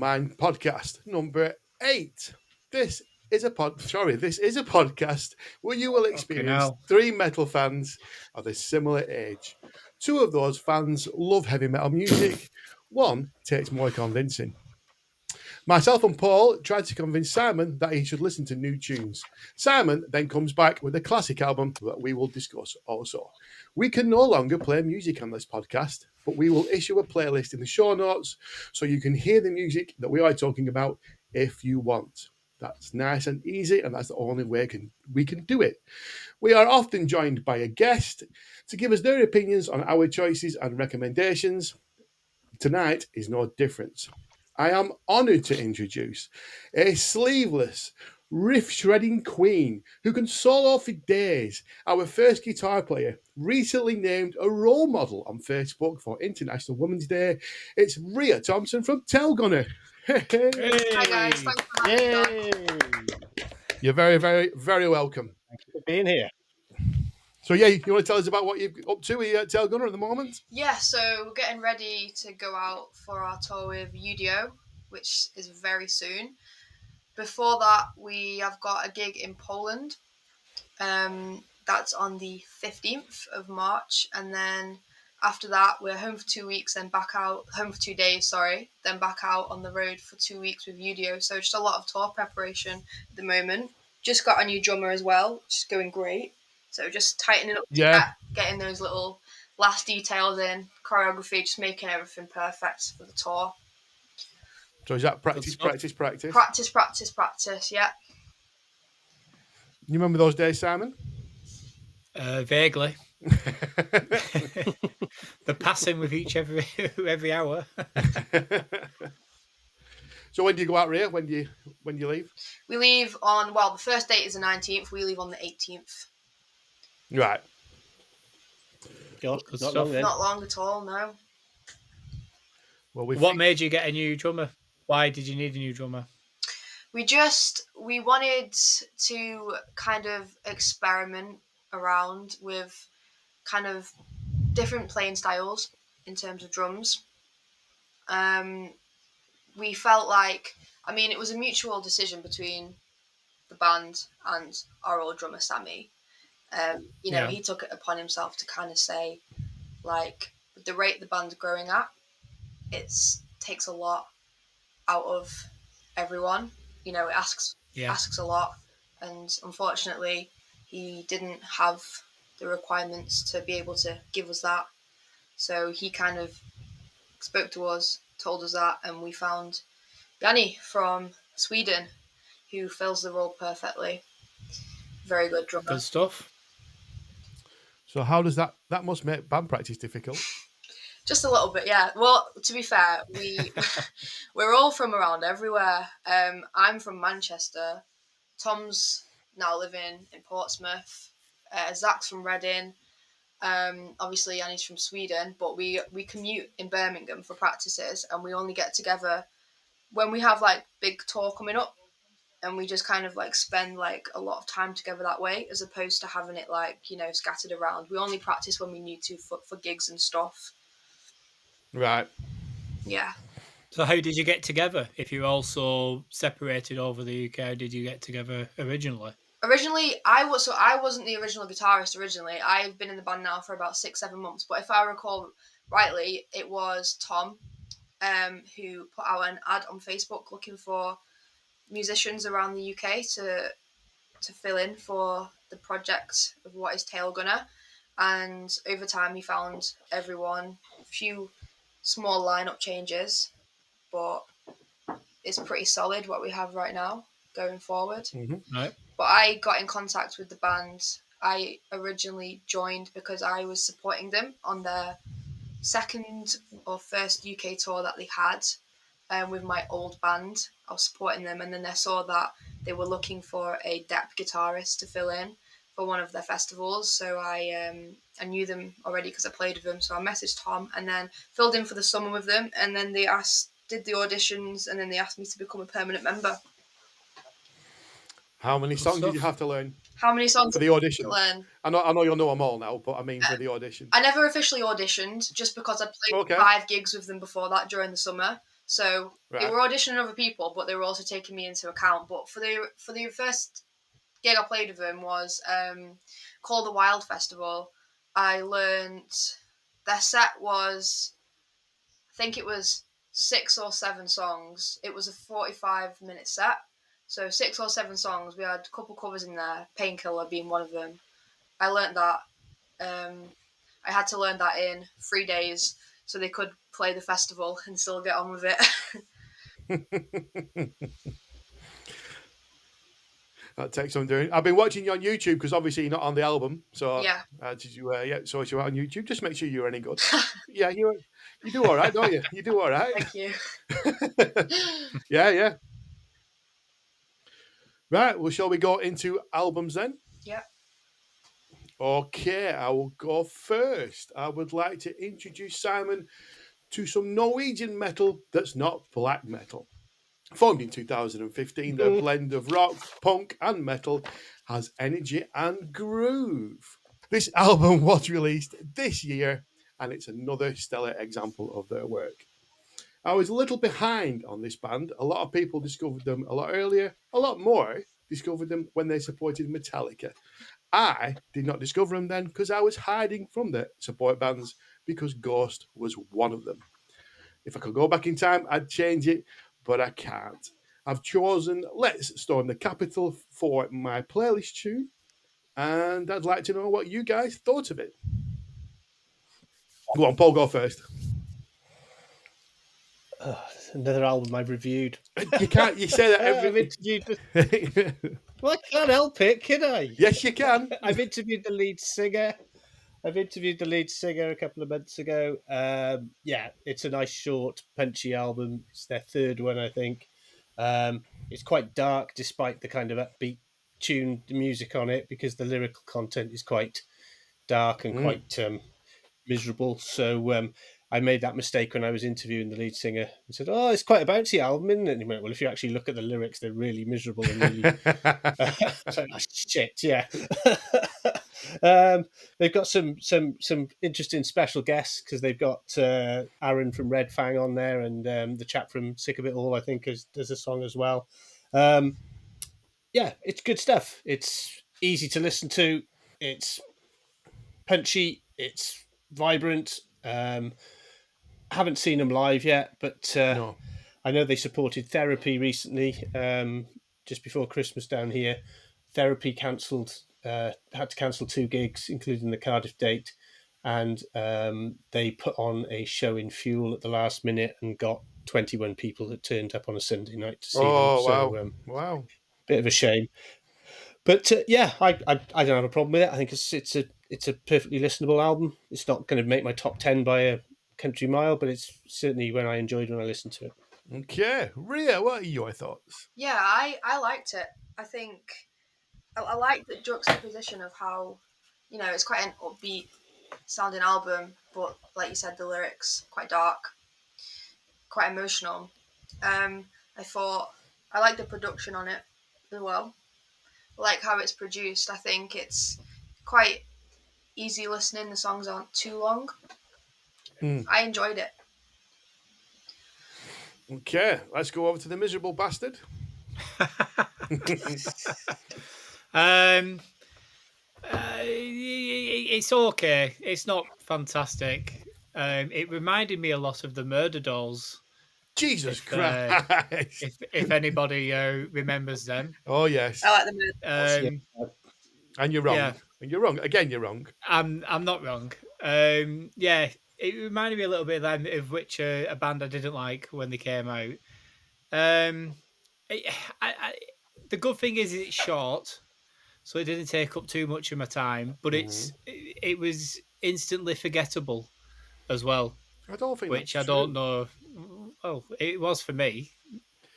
Mine podcast number 8. This is a podcast where you will experience hell. 3 metal fans of a similar age. 2 of those fans love heavy metal music. 1 takes more convincing. Myself and Paul tried to convince Simon that he should listen to new tunes. Simon then comes back with a classic album that we will discuss also. We can no longer play music on this podcast, but we will issue a playlist in the show notes so you can hear the music that we are talking about if you want. That's nice and easy, and that's the only way we can do it. We are often joined by a guest to give us their opinions on our choices and recommendations. Tonight is no different. I am honoured to introduce a sleeveless, riff-shredding queen who can solo for days. Our first guitar player, recently named a role model on Facebook for International Women's Day. It's Rhea Thomson from Tailgunner. Hey. Hi guys, thanks for having me. You're very, very, very welcome. Thank you for being here. So yeah, you want to tell us about what you're up to at Tailgunner at the moment? Yeah, so we're getting ready to go out for our tour with UDO, which is very soon. Before that, we have got a gig in Poland. That's on the 15th of March, and then after that, we're home for 2 weeks, then back out, home for 2 days, then back out on the road for 2 weeks with UDO. So just a lot of tour preparation at the moment. Just got a new drummer as well, which is going great. So just tightening up, getting those little last details in, choreography, just making everything perfect for the tour. So is that practice? Practice, yeah. You remember those days, Simon? Vaguely. The passing with each every hour. So when do you go out, Rhea? When do you leave? We leave on, the first date is the 19th. We leave on the 18th. Right. God, not long at all, no. Well, what made you get a new drummer? Why did you need a new drummer? We wanted to kind of experiment around with kind of different playing styles in terms of drums. We felt like, it was a mutual decision between the band and our old drummer, Sammy. He took it upon himself to kind of say, like, with the rate the band's growing at, it takes a lot out of everyone. It asks a lot, and unfortunately, he didn't have the requirements to be able to give us that. So he kind of spoke to us, told us that, and we found Yanni from Sweden, who fills the role perfectly. Very good drummer. Good stuff. So how does that must make band practice difficult? Just a little bit, yeah. Well, to be fair, we're all from around everywhere. I'm from Manchester. Tom's now living in Portsmouth. Zach's from Reading. Obviously, Yanni's from Sweden, but we commute in Birmingham for practices, and we only get together when we have like big tour coming up, and we just kind of like spend like a lot of time together that way, as opposed to having it like scattered around. We only practice when we need to for gigs and stuff. Right. Yeah. So how did you get together? If you're also separated over the UK, how did you get together originally? Originally, I wasn't the original guitarist originally. I've been in the band now for about 6-7 months. But if I recall rightly, it was Tom, who put out an ad on Facebook looking for musicians around the UK to fill in for the project of what is Tailgunner. And over time, he found everyone. A few small lineup changes, but it's pretty solid what we have right now going forward. Mm-hmm. Right. But I got in contact with the band. I originally joined because I was supporting them on their second or first UK tour that they had with my old band. I was supporting them, and then I saw that they were looking for a depth guitarist to fill in for one of their festivals. So I knew them already because I played with them. So I messaged Tom and then filled in for the summer with them. And then they did the auditions, and then they asked me to become a permanent member. How many songs did you have to learn? How many songs for the audition? Learn? I know you'll know them all now, but I mean for the audition. I never officially auditioned, just because I played 5 gigs with them before that during the summer. So they were auditioning other people, but they were also taking me into account. But for the first gig I played with them was called the Wild Festival. I learned their set was, I think it was 6 or 7 songs. It was a 45-minute set. So 6 or 7 songs. We had a couple covers in there, Painkiller being one of them. I learned that. I had to learn that in 3 days so they could play the festival and still get on with it. That takes some doing. I've been watching you on YouTube because obviously you're not on the album. So yeah. Did you? So you're on YouTube. Just make sure you're any good. Yeah, you do all right, don't you? You do all right. Thank you. Yeah. Right. Well, shall we go into albums then? Yeah. Okay, I will go first. I would like to introduce Simon to some Norwegian metal that's not black metal. Formed in 2015, the blend of rock, punk, and metal has energy and groove. This album was released this year, and it's another stellar example of their work. I was a little behind on this band. A lot of people discovered them a lot earlier. A lot more discovered them when they supported Metallica. I did not discover them then because I was hiding from the support bands because Ghost was one of them. If I could go back in time, I'd change it, but I can't. I've chosen Let's Storm the Capitol for my playlist tune, and I'd like to know what you guys thought of it. Go on, Paul, go first. Another album I've reviewed. You can't. You say that every. I've interviewed. Well, I can't help it, can I? Yes, you can. I've interviewed the lead singer. a couple of months ago. Yeah, it's a nice, short, punchy album. It's their third one, I think. It's quite dark, despite the kind of upbeat tuned music on it, because the lyrical content is quite dark and quite miserable. So I made that mistake when I was interviewing the lead singer and said, "Oh, it's quite a bouncy album, isn't it?" And he went, "Well, if you actually look at the lyrics, they're really miserable and really." So, oh, shit, yeah. They've got some interesting special guests because they've got Aaron from Red Fang on there, and the chap from Sick of It All, I think, does a song as well. Yeah, it's good stuff. It's easy to listen to. It's punchy. It's vibrant. Haven't seen them live yet, but No. I know they supported Therapy recently, just before Christmas down here. Therapy had to cancel 2 gigs, including the Cardiff date, and they put on a show in Fuel at the last minute and got 21 people that turned up on a Sunday night to see them. Wow. So, wow. Bit of a shame. But yeah, I don't have a problem with it. I think it's a perfectly listenable album. It's not going to make my top 10 by a country mile, but it's certainly when I listened to it. Okay, Rhea, what are your thoughts? Yeah, I liked it. I think I like the juxtaposition of how, it's quite an upbeat sounding album, but like you said, the lyrics quite dark, quite emotional. I thought I like the production on it as well. I like how it's produced. I think it's quite easy listening. The songs aren't too long. I enjoyed it. Okay, let's go over to the miserable bastard. It's okay. It's not fantastic. It reminded me a lot of the Murder Dolls. Jesus Christ! If anybody remembers them. Oh yes, I like the Murder Dolls. And you're wrong. Yeah. And you're wrong again. You're wrong. I'm not wrong. Yeah, it reminded me a little bit of them, of which a band I didn't like when they came out. The good thing is it's short, so it didn't take up too much of my time. But it was instantly forgettable as well. I don't think which that's I don't know. Well, it was for me.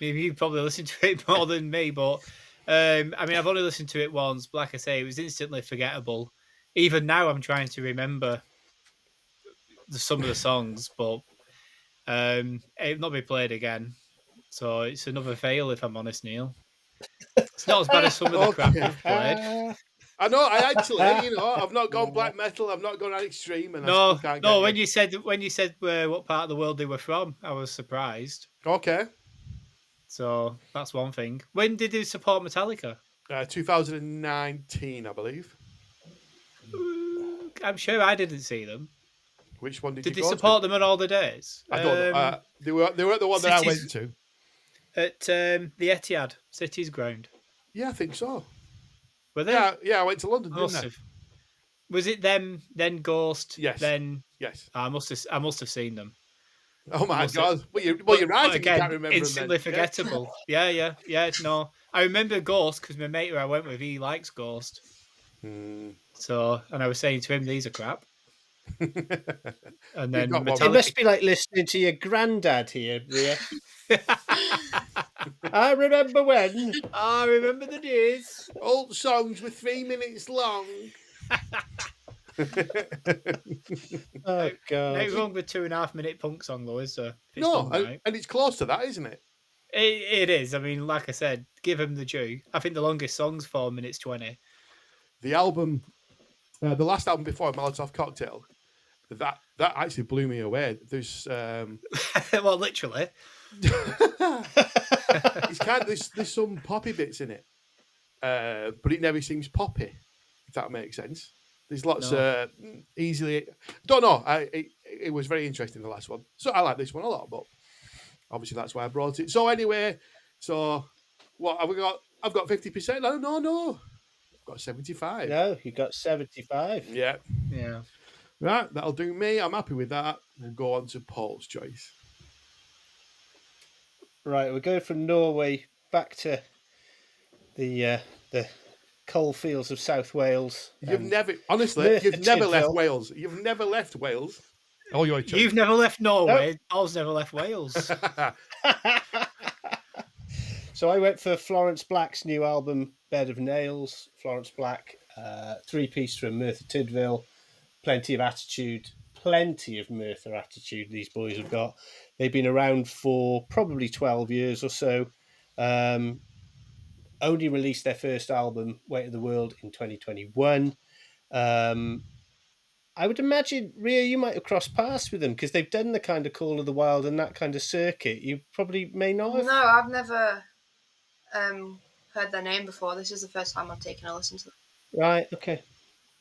Maybe you probably listened to it more than me, but I mean, I've only listened to it once. But like I say, it was instantly forgettable. Even now, I'm trying to remember some of the songs, but it'll not be played again. So it's another fail, if I'm honest, Neil. It's not as bad as some of the crap we've played. I know. I actually, I've not gone black metal. I've not gone out extreme, and I still can't get when you. you said what part of the world they were from, I was surprised. Okay. So that's one thing. When did they support Metallica? 2019, I believe. I'm sure I didn't see them. Which one did Did you they go support to? them on all the days? I don't know. They were the one that I went to. At the Etihad City's ground. Yeah, I think so. Were they? Yeah, I went to London, I didn't must I? have. Was it them? Then Ghost. Yes. Then Yes. I must have seen them. Oh my God! You're right. But You again, can't remember instantly them. forgettable. Yeah. No, I remember Ghost because my mate who I went with, he likes Ghost. So, and I was saying to him, these are crap. And then got one. It must be like listening to your granddad here, Rhea. I remember when. I remember the days. Old songs were 3 minutes long. Oh God! No wrong with 2.5 minute punk song though, is there? If it's No, done right. and it's close to that, isn't it? It is. I mean, like I said, give him the due. I think the longest song's 4 minutes 20. The album, the last album before Molotov Cocktail, that actually blew me away. There's Well, literally. it's kind of there's some poppy bits in it, but it never seems poppy. If that makes sense. There's lots easily. Don't know. It was very interesting, the last one. So I like this one a lot, but obviously that's why I brought it. So anyway, what have we got? I've got 50%. No. I've got 75. No, you got 75. Yeah. Right, that'll do me. I'm happy with that. We'll go on to Paul's choice. Right, we're going from Norway back to the coal fields of South Wales. You've never left Wales. You've never left Wales. Oh, you've never left Norway. Nope. Paul's never left Wales. So I went for Florence Black's new album, Bed of Nails. Florence Black, 3-piece from Merthyr Tydfil. Plenty of attitude, plenty of Merthyr attitude these boys have got. They've been around for probably 12 years or so. Only released their first album, Weight of the World, in 2021. I would imagine, Rhea, you might have crossed paths with them because they've done the kind of Call of the Wild and that kind of circuit. You probably may not have. No, I've never heard their name before. This is the first time I've taken a listen to them. Right, okay.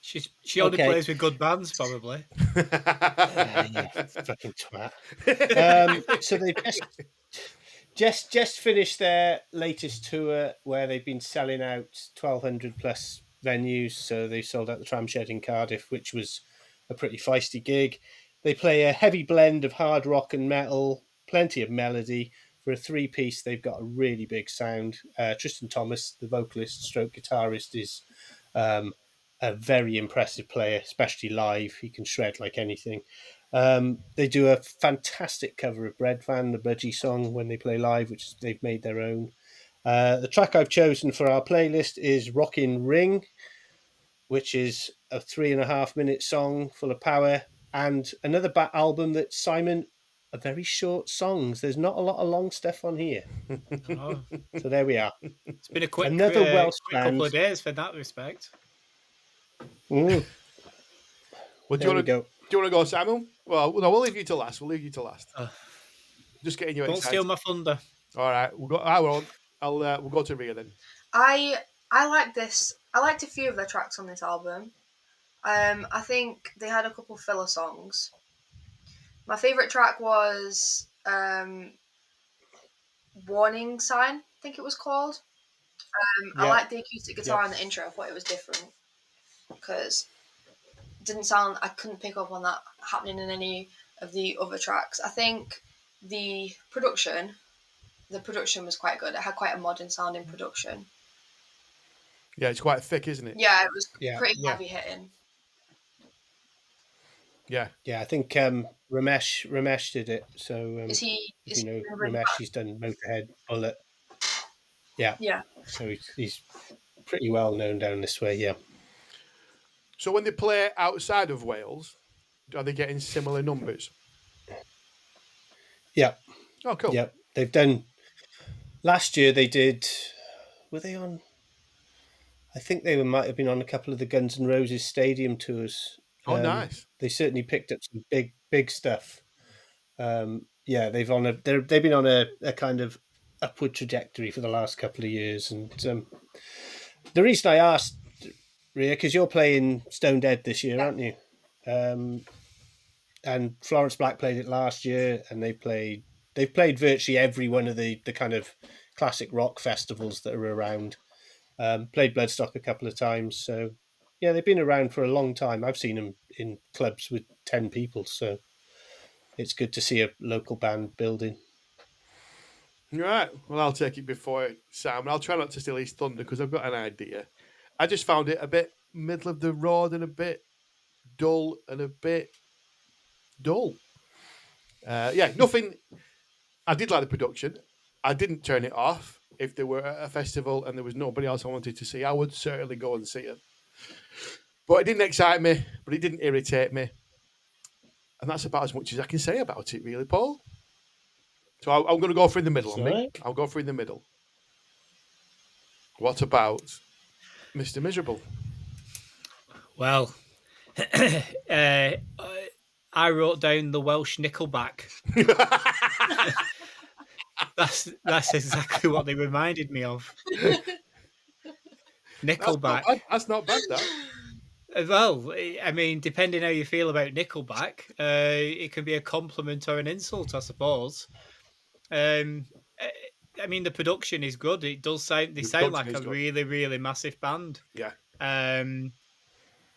She only plays with good bands, probably. Yeah, fucking twat. So they just finished their latest tour where they've been selling out 1,200 plus venues. So they sold out the Tram Shed in Cardiff, which was a pretty feisty gig. They play a heavy blend of hard rock and metal, plenty of melody. For a 3-piece, they've got a really big sound. Tristan Thomas, the vocalist stroke guitarist, is a very impressive player, especially live. He can shred like anything. They do a fantastic cover of Bread Van, the Budgie song, when they play live, which they've made their own. The track I've chosen for our playlist is Rockin' Ring, which is a 3.5 minute song full of power, and another album that Simon are very short songs. There's not a lot of long stuff on here. Oh. So there we are. It's been a quick Welsh couple of days for that respect. Well, do you want to go, Simon? Well, no, we'll leave you to last. Just getting you excited. Don't steal my thunder. All right, we'll go. We'll go to Rhea then. I like this. I liked a few of their tracks on this album. I think they had a couple filler songs. My favourite track was Warning Sign, I think it was called. I liked the acoustic guitar in the intro. I thought it was different because it didn't sound. I couldn't pick up on that happening in any of the other tracks. I think the production was quite good. It had quite a modern sounding production. Yeah, it's quite thick, isn't it? Yeah, it was pretty heavy hitting. Yeah, I think Ramesh did it. So is he Ramesh? He's done Motorhead, Bullet. Yeah. So he's pretty well known down this way. Yeah. So when they play outside of Wales, are they getting similar numbers? Yeah. Oh, cool. Yeah, they've done. Last year they did. Were they on? I think they might have been on a couple of the Guns N' Roses stadium tours. Oh, nice. They certainly picked up some big stuff. They've been on a kind of upward trajectory for the last couple of years. And the reason I asked, Rhea, because you're playing Stone Dead this year, aren't you? And Florence Black played it last year, and they've played virtually every one of the kind of classic rock festivals that are around. Played Bloodstock a couple of times, so yeah, they've been around for a long time. I've seen them in clubs with 10 people, so it's good to see a local band building. Right. Well, I'll take it before Sam. I'll try not to steal his thunder because I've got an idea. I just found it a bit middle of the road and a bit dull and a bit dull. Nothing. I did like the production. I didn't turn it off. If there were a festival and there was nobody else I wanted to see, I would certainly go and see it. But it didn't excite me, but it didn't irritate me. And that's about as much as I can say about it, really, Paul. So I'm going to go for in the middle. I'll go for in the middle. What about Mr. Miserable? Well, I wrote down the Welsh Nickelback. That's exactly what they reminded me of. Nickelback. That's not bad, that. Well, I mean, depending how you feel about Nickelback, it can be a compliment or an insult, I suppose. I mean, the production is good. It does sound. They sound like a really, really massive band. Yeah.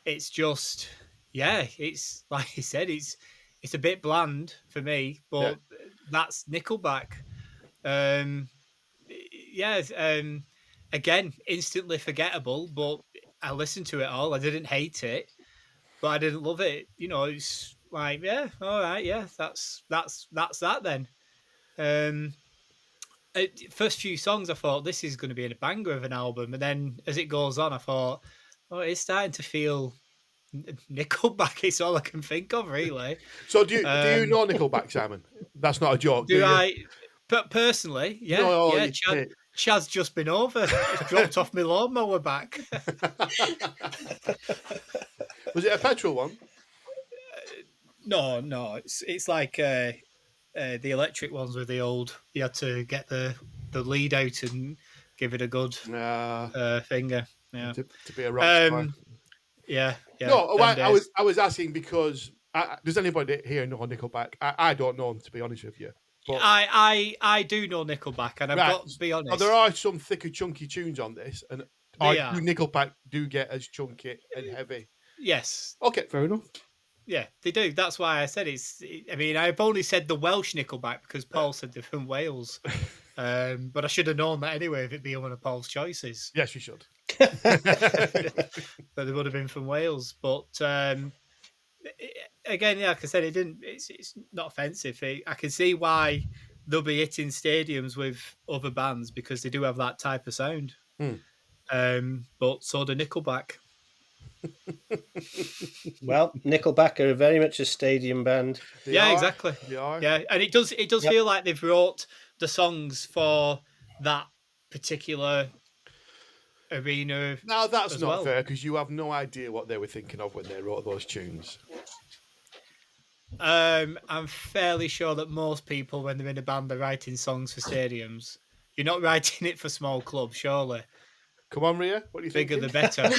It's just, it's like you said, it's a bit bland for me, but that's Nickelback. Again, instantly forgettable, but I listened to it all. I didn't hate it, but I didn't love it. You know, it's like, all right, that's that then. First few songs, I thought this is going to be a banger of an album, and then as it goes on, I thought, oh, it's starting to feel Nickelback. It's all I can think of, really. So do you know Nickelback, Simon? That's not a joke. Do I? But personally, Chad's just been over. It's dropped off my lawnmower back. Was it a petrol one? No. It's like the electric ones with the old. You had to get the lead out and give it a good finger. Yeah, to be a rock star. Yeah. No, I was asking because does anybody here know Nickelback? I don't know them, to be honest with you. But I do know Nickelback, and I've got to be honest. There are some thicker, chunky tunes on this, and Nickelback do get as chunky and heavy. Yes. Okay, fair enough. Yeah, they do. That's why I said I mean, I've only said the Welsh Nickelback because Paul said they're from Wales. But I should have known that anyway if it being one of Paul's choices. Yes, you should. That they would have been from Wales. But again, like I said, it's not offensive. I can see why they'll be hitting stadiums with other bands because they do have that type of sound. But so do Nickelback. Well, Nickelback are very much a stadium band. Exactly. They are. Yeah, and it does feel like they've wrote the songs for that particular arena. Now that's not fair because you have no idea what they were thinking of when they wrote those tunes. I'm fairly sure that most people, when they're in a band, are writing songs for stadiums. You're not writing it for small clubs, surely. Come on, Rhea. What do you think? Bigger the better.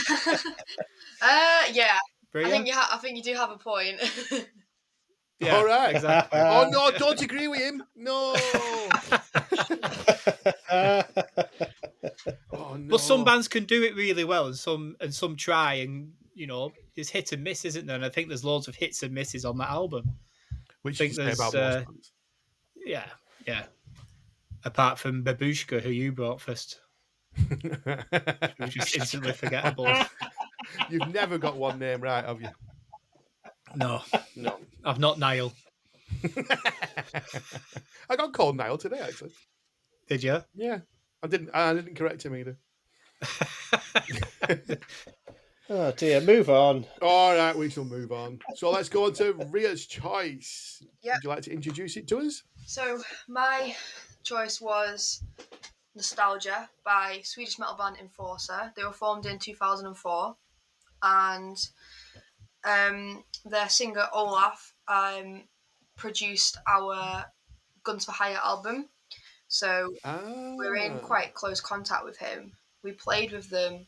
Yeah. Brilliant. I think you do have a point. Yeah, all right. Exactly. Oh no! Don't agree with him. No. Oh no. But some bands can do it really well, and some try, and there's hit and miss, isn't there? And I think there's loads of hits and misses on that album. Which you say about most bands. Yeah. Apart from Babushka, who you brought first. Which is instantly forgettable. You've never got one name right, have you? No. I've not Niall. I got called Niall today, actually. Did you? Yeah. I didn't correct him either. Oh dear, move on. All right, we shall move on. So let's go on to Rhea's choice. Yep. Would you like to introduce it to us? So my choice was Nostalgia by Swedish metal band Enforcer. They were formed in 2004, and their singer Olaf produced our Guns for Hire album. So we're in quite close contact with him. We played with them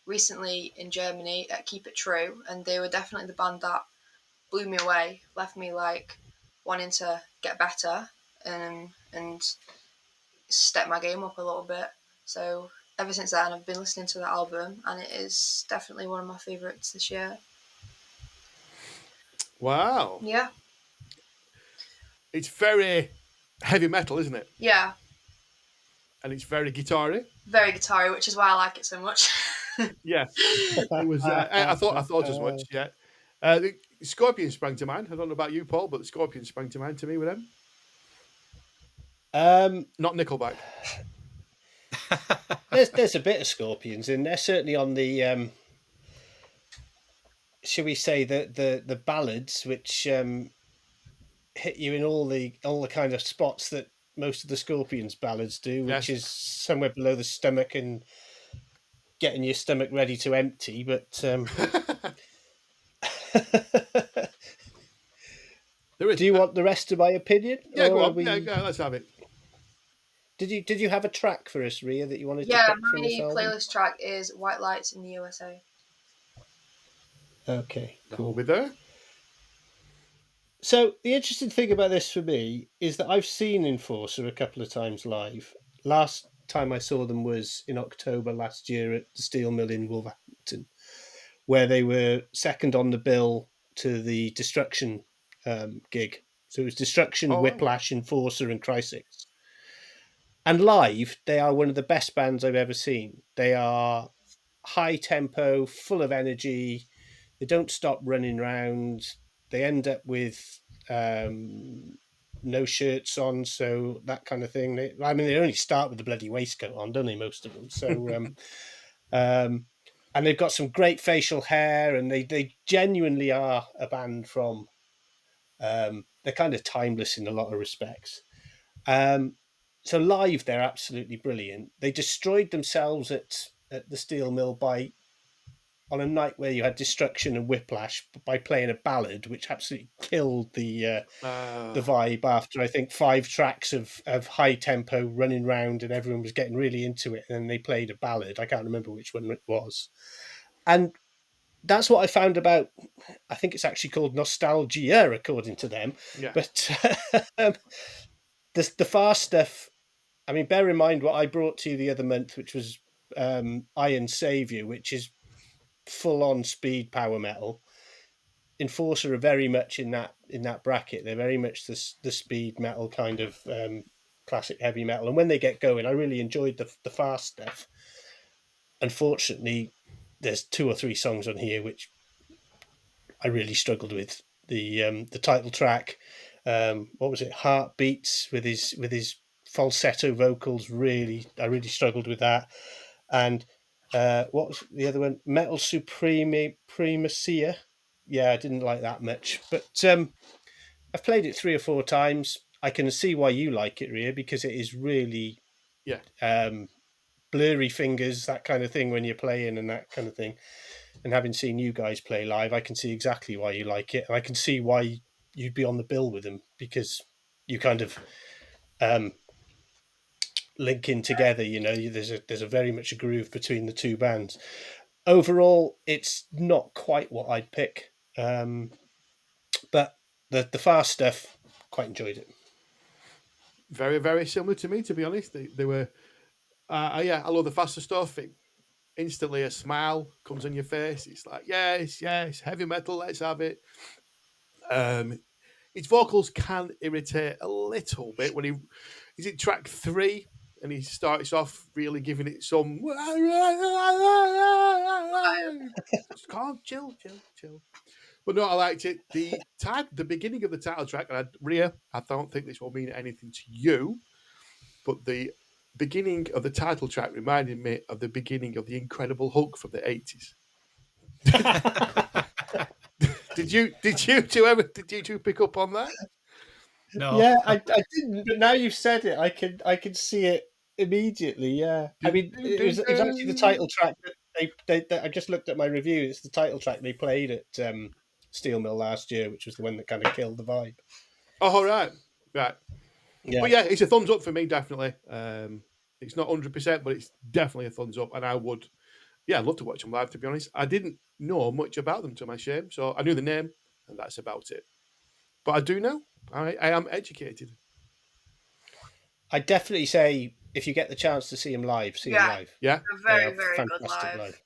recently in Germany at Keep It True, and they were definitely the band that blew me away, left me like wanting to get better and step my game up a little bit. So ever since then, I've been listening to the album, and it is definitely one of my favourites this year. Wow. Yeah. It's very heavy metal, isn't it? Yeah. And it's very guitar-y. Very guitar-y, which is why I like it so much. Yeah. It was. I thought as much. Yeah. The Scorpions sprang to mind. I don't know about you, Paul, but the Scorpions sprang to mind to me with them. Not Nickelback. There's a bit of Scorpions in there, certainly on the shall we say the ballads, which hit you in all the kind of spots that most of the Scorpions ballads do, which is somewhere below the stomach and getting your stomach ready to empty. But do you want the rest of my opinion? Yeah, go on. Yeah, go, let's have it. Did you have a track for us, Rhea, that you wanted to pick from this album? My playlist track is White Lights in the USA. Okay, cool. We'll be there. So the interesting thing about this for me is that I've seen Enforcer a couple of times live. Last time I saw them was in October last year at the Steel Mill in Wolverhampton, where they were second on the bill to the Destruction gig. So it was Destruction, Whiplash, Enforcer, and Crysis. And live, they are one of the best bands I've ever seen. They are high tempo, full of energy. They don't stop running around. They end up with no shirts on, so that kind of thing. They only start with the bloody waistcoat on, don't they, most of them? So, and they've got some great facial hair, and they genuinely are a band from... they're kind of timeless in a lot of respects. So live, they're absolutely brilliant. They destroyed themselves at the Steel Mill on a night where you had Destruction and Whiplash by playing a ballad, which absolutely killed the vibe after, I think, 5 tracks of high tempo running round and everyone was getting really into it. And then they played a ballad. I can't remember which one it was. And that's what I found about, I think it's actually called Nostalgia, according to them. Yeah. But the fast stuff, I mean, bear in mind what I brought to you the other month, which was Iron Savior, which is full-on speed power metal. Enforcer are very much in that bracket. They're very much the speed metal kind of classic heavy metal. And when they get going, I really enjoyed the fast stuff. Unfortunately, there's 2 or 3 songs on here which I really struggled with. The title track, what was it? Heartbeats with his falsetto vocals. I really struggled with that. And what was the other one? Metal Supremacia. Yeah, I didn't like that much. But I've played it 3 or 4 times. I can see why you like it, Rhea, because it is really blurry fingers, that kind of thing when you're playing and that kind of thing. And having seen you guys play live, I can see exactly why you like it. And I can see why you'd be on the bill with them, because you kind of linking together, there's a very much a groove between the 2 bands. Overall, it's not quite what I'd pick, but the fast stuff, quite enjoyed it. Very, very similar to me, to be honest. They were I love the faster stuff. Instantly a smile comes on your face. It's like, yes, heavy metal, let's have it. His vocals can irritate a little bit when is it track 3 and he starts off really giving it some calm, chill. But no, I liked it. The beginning of the title track, and Rhea, I don't think this will mean anything to you, but the beginning of the title track reminded me of the beginning of the Incredible Hulk from the 80s. Did you two pick up on that? No. Yeah, I didn't, but now you've said it, I can see it immediately. Yeah, I mean, it was actually the title track that they I just looked at my review. It's the title track they played at Steel Mill last year, which was the one that kind of killed the vibe. Oh, right. Yeah, But yeah, it's a thumbs up for me, definitely. It's not 100%, but it's definitely a thumbs up. And I would, I'd love to watch them live, to be honest. I didn't know much about them, to my shame. So I knew the name, and that's about it. But I do know. I am educated. I definitely say if you get the chance to see him live, see him live. Yeah. They're They very, are very good fantastic live.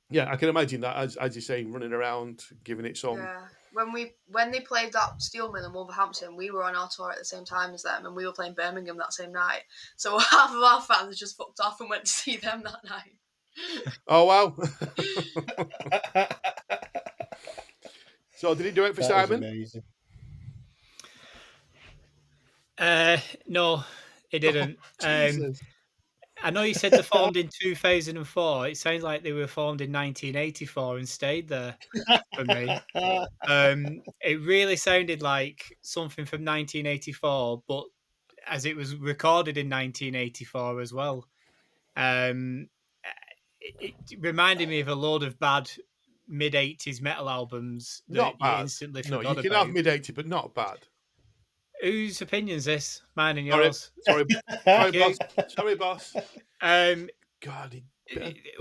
Yeah, I can imagine that, as you're saying, running around, giving it some. Yeah. When they played that Steel Mill in Wolverhampton, we were on our tour at the same time as them, and we were playing Birmingham that same night. So half of our fans just fucked off and went to see them that night. Oh, wow. So did he do it for That Simon? was amazing. No, it didn't. Jesus. I know you said they formed in 2004. It sounds like they were formed in 1984 and stayed there for me. It really sounded like something from 1984, but as it was recorded in 1984 as well. It reminded me of a load of bad mid-80s metal albums that Not you bad. instantly No, forgot you can about. have mid-80, but not bad. Whose opinion's this? Mine and Sorry, yours. sorry, Thank boss. you. Sorry, boss. Um, God,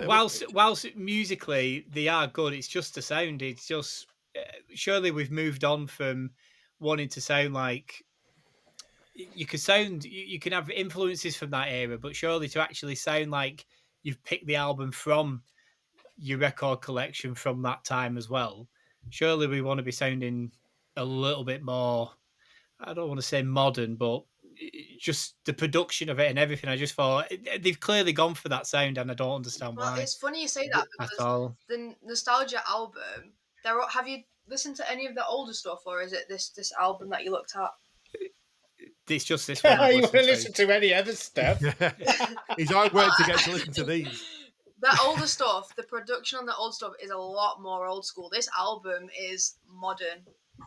whilst musically they are good, it's just the sound. It's just surely we've moved on from wanting to sound like you can have influences from that era, but surely to actually sound like you've picked the album from your record collection from that time as well. Surely we want to be sounding a little bit more, I don't want to say modern, but just the production of it and everything. I just thought they've clearly gone for that sound, and I don't understand Well, why it's funny you say that at because all. the Nostalgia album. Have you listened to any of the older stuff, or is it this album that you looked at? It's just this one I've You want to listened listen to any other stuff? He's hard work to get to listen to these. That older stuff, the production on the old stuff is a lot more old school. This album is modern.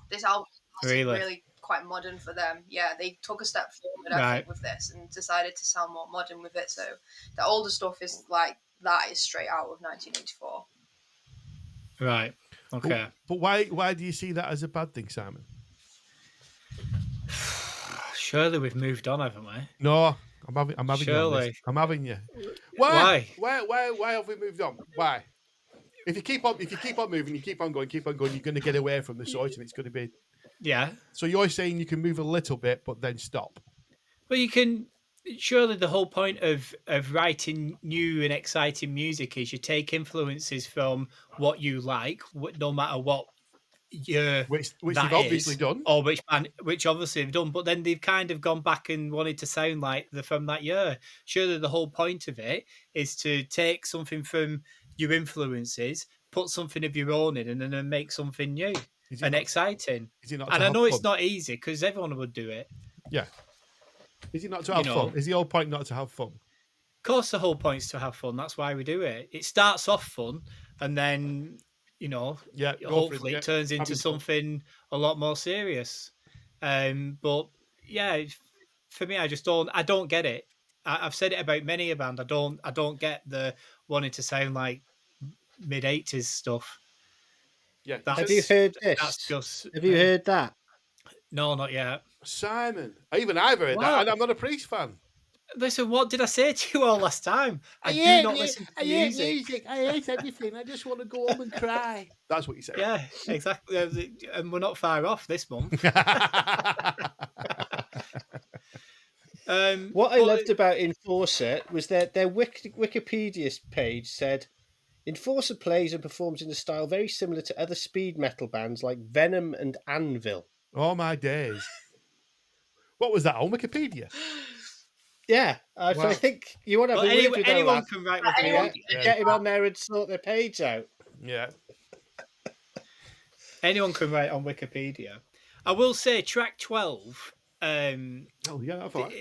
This album is really quite modern for them. Yeah, they took a step forward, I think, with this and decided to sound more modern with it. So the older stuff is like that is straight out of 1984. Right. Okay. But why do you see that as a bad thing, Simon? Surely we've moved on, haven't we? No, I'm having Surely. you. I'm having you. Why have we moved on? Why? If you keep on moving, you keep on going, you're going to get away from the source, and it's going to be. Yeah. So you're saying you can move a little bit, but then stop. Well, you can. Surely the whole point of writing new and exciting music is you take influences from what you like, no matter what year which that they've obviously is, done, or which obviously they've done. But then they've kind of gone back and wanted to sound like they're from that year. Surely the whole point of it is to take something from your influences, put something of your own in, and then make something new and exciting. Is it not? And I know it's not easy because everyone would do it. Yeah. Is it not to have fun? Is the whole point not to have fun? Of course, the whole point is to have fun. That's why we do it. It starts off fun, and then hopefully it turns into something a lot more serious. But yeah, for me, I don't get it. I've said it about many a band. I don't get the wanting to sound like mid-80s stuff. Yeah. Have you heard this? Have you heard that? No, not yet. Simon, I've heard that, and I'm not a Priest fan. Listen, what did I say to you all last time? I do not listen to music. I hate everything. I just want to go home and cry. That's what you say. Yeah, exactly. And we're not far off this month. What I loved about Enforcer was that their Wikipedia page said, Enforcer plays and performs in a style very similar to other speed metal bands like Venom and Anvil. Oh my days. What was that on Wikipedia? Yeah, I think you want to have a word with anyone can write Wikipedia. Get him on there and sort their page out. Yeah. Anyone can write on Wikipedia. I will say track 12. I thought.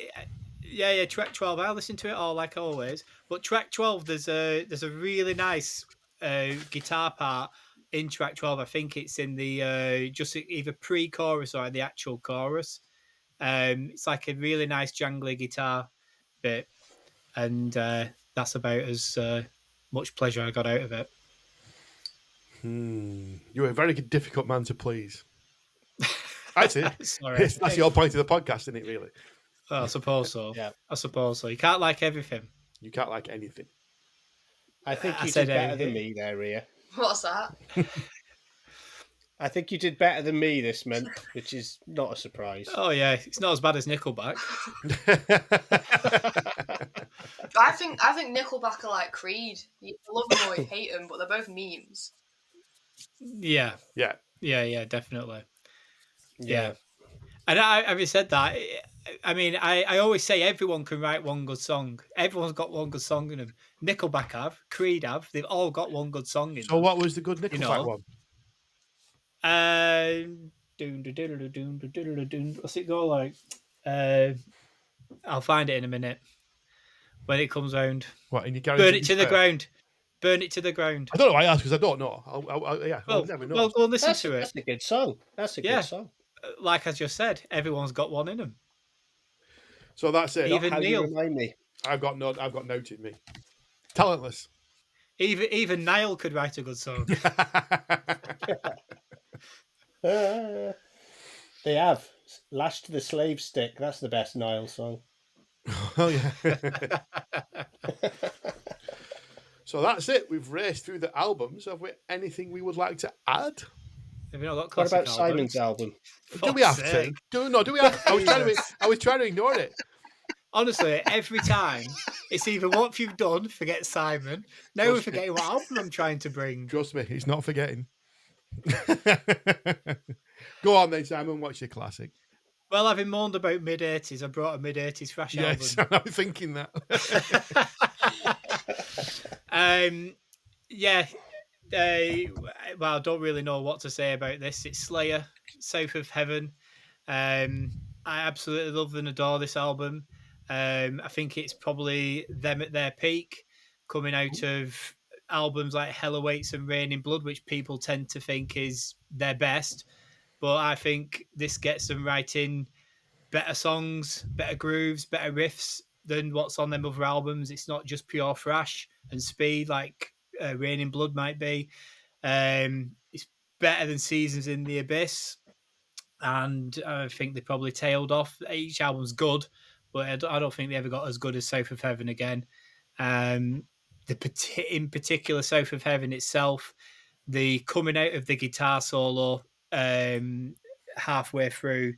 Yeah, track 12. I listen to it all like always. But track 12, there's a really nice guitar part in track 12. I think it's in the just either pre-chorus or the actual chorus. It's like a really nice jangly guitar bit, and that's about as much pleasure I got out of it. You're a very difficult man to please. Actually, Sorry. that's the whole point of the podcast, isn't it, really? Well, I suppose so. Yeah. I suppose so. You can't like everything. You can't like anything. I think I you said did better anything. than me there, Rhea. What's that? I think you did better than me this month, which is not a surprise. Oh yeah, it's not as bad as Nickelback. I think Nickelback are like Creed. You love them or you hate them, but they're both memes. Yeah, yeah. definitely. Yeah. And having said that, I mean, I always say everyone can write one good song. Everyone's got one good song in them. Nickelback have, Creed have. They've all got one good song in So them. what was the good Nickelback one? What's it go like? I'll find it in a minute when it comes round. What? And you Burn it to the ground. Burn it to the ground. I don't know why I asked because I don't know. I'll never know. Well, go and listen That's to it. That's a good song. That's a good song. Like I just said, everyone's got one in them. So that's it. Even How Neil. you remind me. I've got note in me. Talentless. Even Niall could write a good song. They have. Lashed to the Slave Stick. That's the best Nile song. Oh yeah. So that's it. We've raced through the albums. Have we anything we would like to add? Have you not got What classic about albums? Simon's album? Do we have to? Do we have? I was trying to ignore it. Honestly, every time it's either what you've done, forget Simon. Now we're forgetting what album I'm trying to bring. Trust me, he's not forgetting. Go on then, Simon. What's your classic? Well, having moaned about mid-80s, I brought a mid-80s thrash Yes, album. I'm thinking that. Yeah. Well, I don't really know what to say about this. It's Slayer, South of Heaven. I absolutely love and adore this album. I think it's probably them at their peak, coming out of albums like Hell Awaits and Rain in Blood, which people tend to think is their best. But I think this gets them right in better songs, better grooves, better riffs than what's on them other albums. It's not just pure thrash and speed like Rain in Blood might be. It's better than Seasons in the Abyss. And I think they probably tailed off. Each album's good, but I don't think they ever got as good as South of Heaven again. In particular, South of Heaven itself, the coming out of the guitar solo halfway through,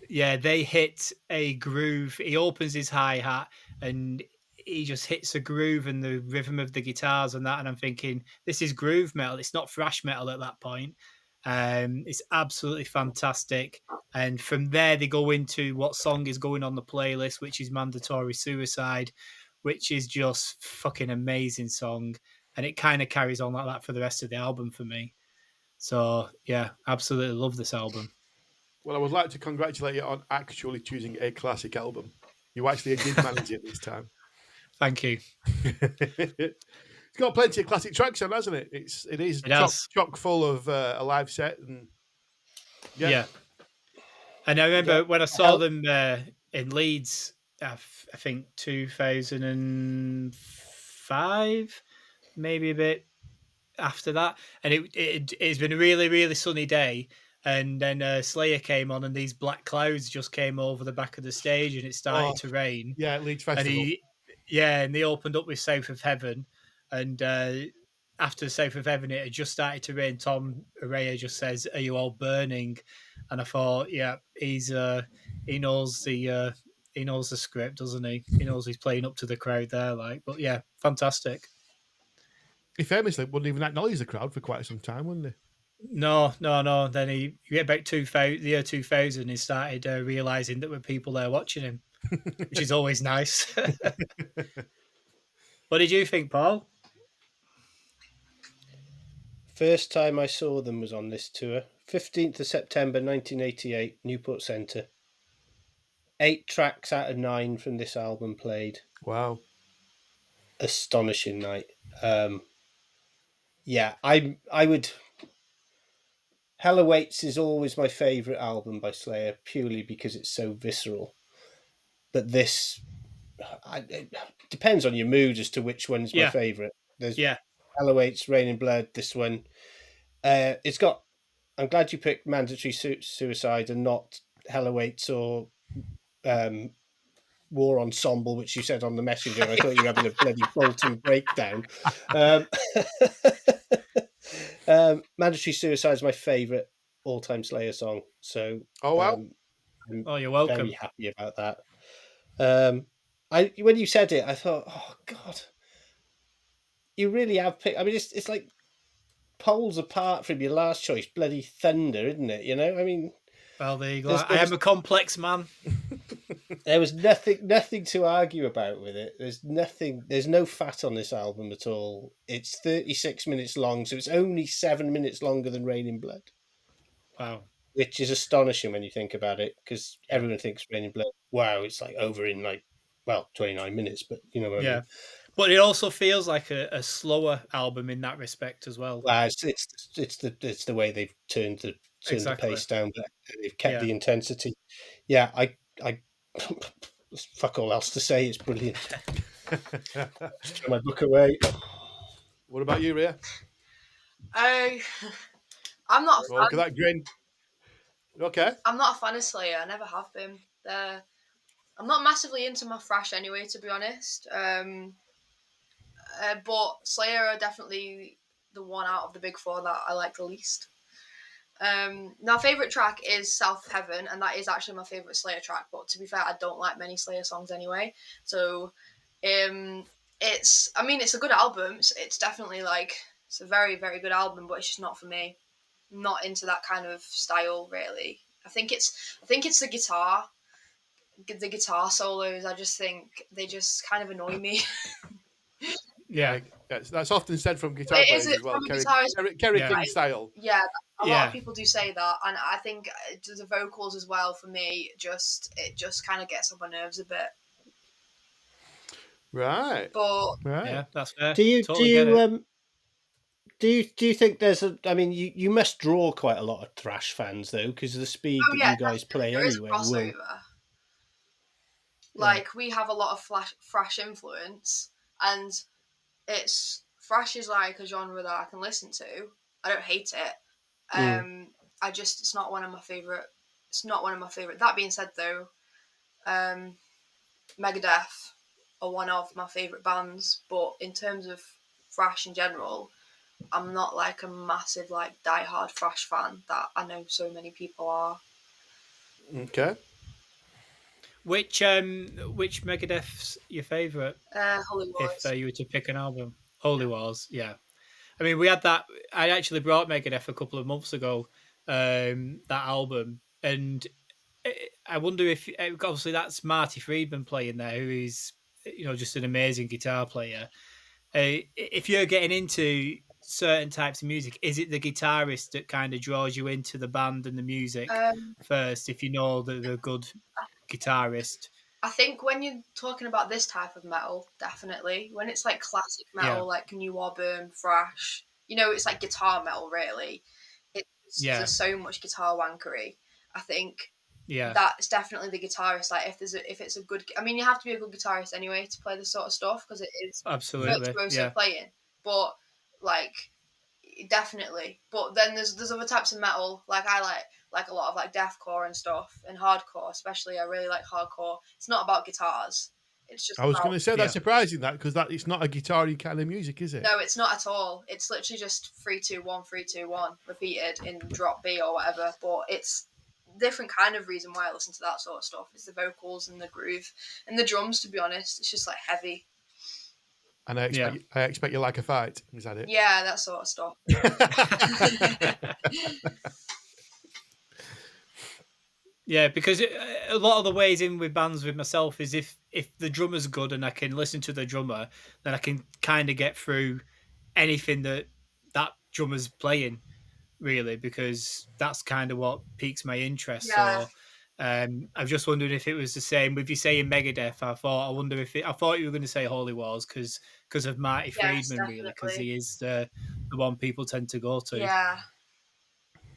they hit a groove. He opens his hi-hat and he just hits a groove and the rhythm of the guitars and that. And I'm thinking, this is groove metal. It's not thrash metal at that point. It's absolutely fantastic. And from there, they go into what song is going on the playlist, which is Mandatory Suicide, which is just fucking amazing song. And it kind of carries on like that for the rest of the album for me. So, yeah, absolutely love this album. Well, I would like to congratulate you on actually choosing a classic album. You actually did manage it this time. Thank you. It's got plenty of classic tracks on, hasn't it? It is chock full of a live set and yeah. And I remember when I saw them in Leeds, I think 2005, maybe a bit after that, and it's been a really, really sunny day. And then Slayer came on, and these black clouds just came over the back of the stage, and it started to rain. Yeah, Leeds Festival. And they opened up with South of Heaven, and after South of Heaven, it had just started to rain. Tom Rhea just says, "Are you all burning?" And I thought, yeah, he knows the script, doesn't he? He knows he's playing up to the crowd there, like. But yeah, fantastic. He famously wouldn't even acknowledge the crowd for quite some time, wouldn't he? No. Then he get about the year 2000, he started realizing that there were people there watching him, which is always nice. What did you think, Paul? First time I saw them was on this tour, 15th of September 1988, Newport Centre. 8 tracks out of 9 from this album played. Wow. Astonishing night. Yeah, I would... Hell Awaits is always my favourite album by Slayer, purely because it's so visceral. but this it depends on your mood as to which one's my favourite. There's Halloween's Rain in Blood. This one, it's got. I'm glad you picked Mandatory Suicide and not Halloween's or War Ensemble, which you said on the messenger. I thought you were having a bloody Bolton breakdown. Mandatory Suicide is my favourite all-time Slayer song. So, I'm you're welcome. Very happy about that. When you said it, I thought, oh God, you really have picked. I mean, it's like poles apart from your last choice, bloody Thunder, isn't it? You know, I mean. Well, there you go. I am a complex man. There was nothing to argue about with it. There's no fat on this album at all. It's 36 minutes long, so it's only 7 minutes longer than Rain in Blood. Wow. Which is astonishing when you think about it, because everyone thinks Rain in Blood, wow, it's like over in 29 minutes, but you know what I mean. But it also feels like a slower album in that respect as well. It's the way they've turned the pace down, but they've kept the intensity. Yeah, I fuck all else to say. It's brilliant. Throw my book away. What about you, Rhea? I'm not. Look at that grin. Okay. I'm not a fan of Slayer. I never have been. I'm not massively into my thrash anyway, to be honest. But Slayer are definitely the one out of the big four that I like the least. My favourite track is South Heaven, and that is actually my favourite Slayer track. But to be fair, I don't like many Slayer songs anyway. So, it's a good album. It's definitely it's a very, very good album, but it's just not for me. I'm not into that kind of style, really. I think it's the guitar solos. I just think they just kind of annoy me. Yeah, that's often said from guitar players as well. Kerry King style. Yeah, a lot of people do say that, and I think the vocals as well. For me, it just kind of gets on my nerves a bit. Right. But yeah, that's fair. Do you think there's a? I mean, you must draw quite a lot of thrash fans though, because of the speed that you guys play anyway. We have a lot of thrash influence, and thrash is like a genre that I can listen to. I don't hate it. It's not one of my favorite. It's not one of my favorite. That being said, though, Megadeth are one of my favorite bands. But in terms of thrash in general, I'm not like a massive diehard thrash fan that I know so many people are. Okay. Which Megadeth's your favourite? Holy Wars. If you were to pick an album, Holy Wars. Yeah. I mean, we had that. I actually brought Megadeth a couple of months ago. That album, and I wonder if obviously that's Marty Friedman playing there, who is just an amazing guitar player. If you're getting into certain types of music, is it the guitarist that kind of draws you into the band and the music first? If you know the good guitarist. I think when you're talking about this type of metal, definitely. When it's like classic metal, like New Auburn, thrash, it's like guitar metal, really. There's so much guitar wankery. I think that's definitely the guitarist. Like if it's a good, I mean, you have to be a good guitarist anyway to play this sort of stuff, because it is absolutely virtuoso playing. But definitely. But then there's other types of metal. I like a lot of deathcore and stuff, and hardcore especially. I really like hardcore. It's not about guitars. It's just. I was going to say that's surprising it's not a guitar-y kind of music, is it? No, it's not at all. It's literally just 3-2-1, 3-2-1 repeated in drop B or whatever. But it's different kind of reason why I listen to that sort of stuff. It's the vocals and the groove and the drums. To be honest, it's just heavy. And I expect you like a fight. Is that it? Yeah, that sort of stuff. Yeah, because a lot of the ways in with bands with myself is if the drummer's good and I can listen to the drummer, then I can kind of get through anything that drummer's playing, really, because that's kind of what piques my interest. Yeah. So I'm just wondering if it was the same with you saying Megadeth. I thought you were going to say Holy Wars because of Marty Friedman, really, because he is the one people tend to go to. Yeah.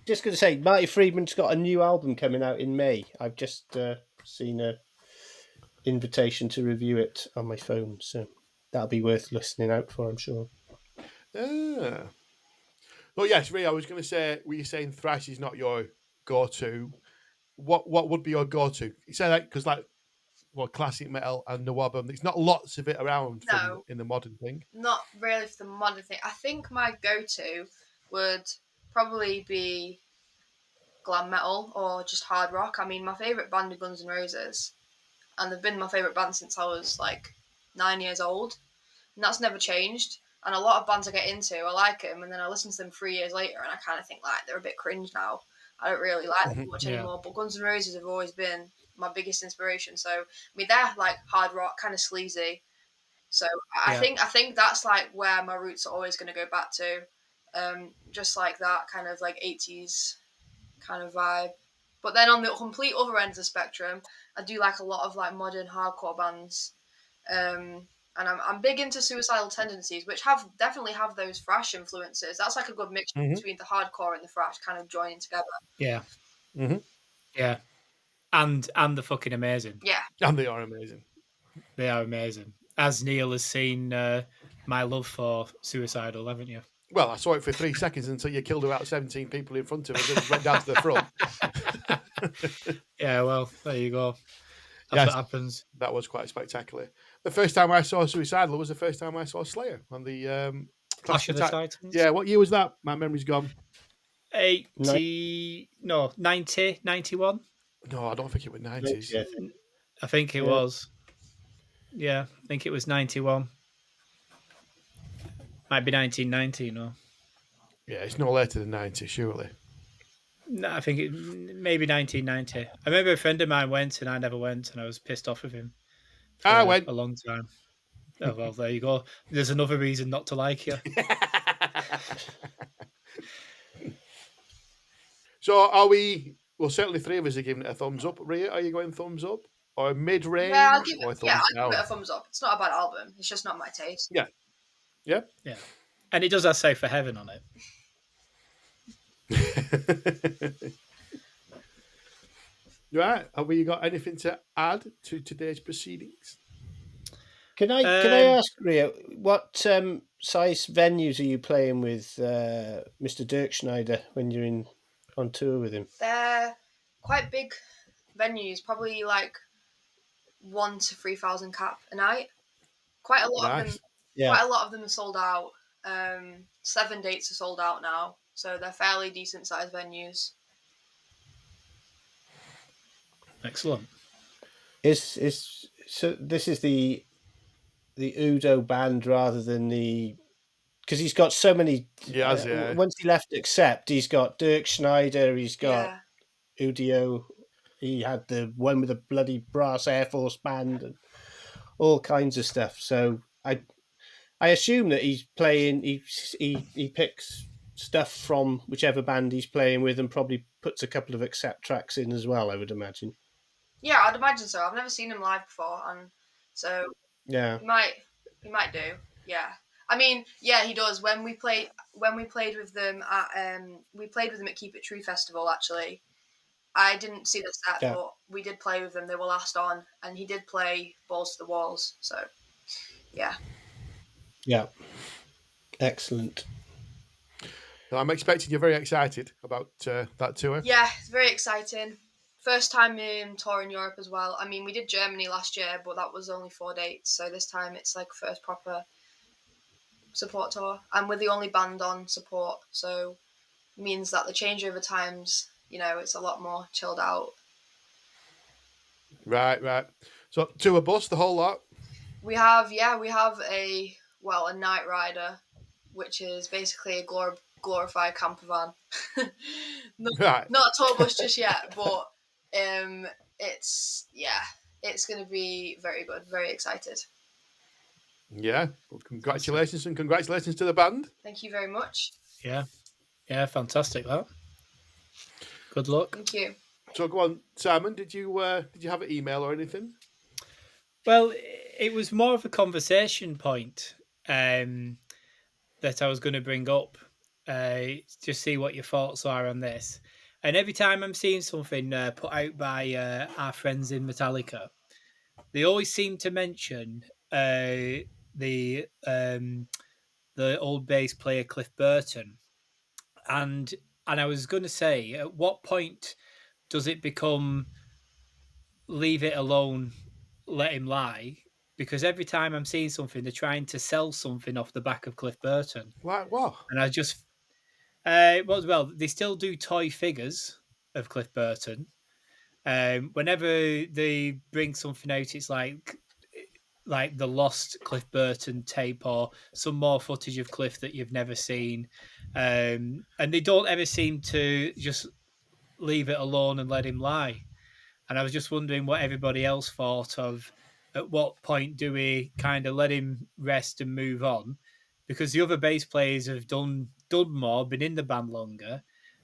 Just going to say, Marty Friedman's got a new album coming out in May. I've just seen a invitation to review it on my phone, so that'll be worth listening out for, I'm sure. Ah. Well, yes, Rhea, I was going to say, were you saying thrash is not your go-to? What would be your go-to? You say that because classic metal and Nawabum, there's not lots of it around No. in the modern thing. Not really for the modern thing. I think my go-to would probably be glam metal or just hard rock. I mean, my favourite band are Guns N' Roses, and they've been my favourite band since I was like 9 years old, and that's never changed. And a lot of bands I get into, I like them, and then I listen to them 3 years later, and I kind of think like they're a bit cringe now. I don't really like them much anymore. But Guns N' Roses have always been my biggest inspiration. So I mean, they're like hard rock, kind of sleazy. So I think that's like where my roots are always going to go back to, just like that kind of like 80s kind of vibe. But then on the complete other end of the spectrum, I do like a lot of like modern hardcore bands, and I'm big into Suicidal Tendencies, which definitely have those thrash influences. That's like a good mixture between the hardcore and the thrash, kind of joining together. Yeah, yeah, and they're fucking amazing. Yeah, and they are amazing. They are amazing. As Neil has seen my love for Suicidal, haven't you? Well, I saw it for 3 seconds until you killed about 17 people in front of us and went down to the front. Yeah, well, there you go. That's what happens. That was quite spectacular. The first time I saw Suicidal was the first time I saw Slayer on the Clash of the Titans. Yeah, what year was that? My memory's gone. 90, 91? No, I don't think it was 90s. I think it was. Yeah, I think it was 91. Might be 1990, no. Yeah, it's no later than 90, surely. No, I think it maybe 1990. I remember a friend of mine went and I never went, and I was pissed off with him. I went a long time. Oh well, there you go. There's another reason not to like you. So are we? Well, certainly 3 of us are giving it a thumbs up. Rhea, are you going thumbs up or mid-range? Yeah, I'll give it a thumbs up. It's not a bad album. It's just not my taste. Yeah. And it does have "Safe for Heaven" on it. Right. Have we got anything to add to today's proceedings? Can I ask, Rhea, what size venues are you playing with Mr. Dirk Schneider when you're on tour with him? They're quite big venues, probably like 1,000 to 3,000 cap a night. Quite a lot of them. Yeah. Quite a lot of them are sold out. 7 dates are sold out now, so they're fairly decent sized venues. Excellent. So this is the Udo band rather than because he's got so many. Yeah. Once he left Accept, he's got Dirk Schneider, he's got Udo. He had the one with the bloody brass Air Force band and all kinds of stuff. So I assume that he's playing. He picks stuff from whichever band he's playing with and probably puts a couple of Accept tracks in as well, I would imagine. Yeah, I'd imagine so. I've never seen him live before, and so he might do. Yeah, I mean, yeah, he does. When we played with them at Keep It True Festival. Actually, I didn't see the set, but we did play with them. They were last on, and he did play Balls to the Walls. So, yeah. Yeah. Excellent. So I'm expecting you're very excited about that tour. Yeah, it's very exciting. First time touring Europe as well. I mean, we did Germany last year, but that was only 4 dates. So this time it's like first proper support tour. And we're the only band on support. So it means that the changeover times, it's a lot more chilled out. Right. So tour bus, the whole lot? We have a night rider, which is basically a glorified camper van. Not a tour bus just yet, but it's going to be very good. Very excited. Yeah. Well, congratulations to the band. Thank you very much. Yeah, fantastic. That. Good luck. Thank you. So go on, Simon. Did you have an email or anything? Well, it was more of a conversation point that I was going to bring up. Just see what your thoughts are on this. And every time I'm seeing something put out by our friends in Metallica, they always seem to mention the old bass player Cliff Burton, and I was going to say, at what point does it become leave it alone, let him lie? Because every time I'm seeing something, they're trying to sell something off the back of Cliff Burton, Like what? and I just well, they still do toy figures of Cliff Burton. Whenever they bring something out, it's like the lost Cliff Burton tape or some more footage of Cliff that you've never seen, and they don't ever seem to just leave it alone and let him lie. And I was just wondering what everybody else thought of. At what point do we kind of let him rest and move on? Because the other bass players have done more, been in the band longer,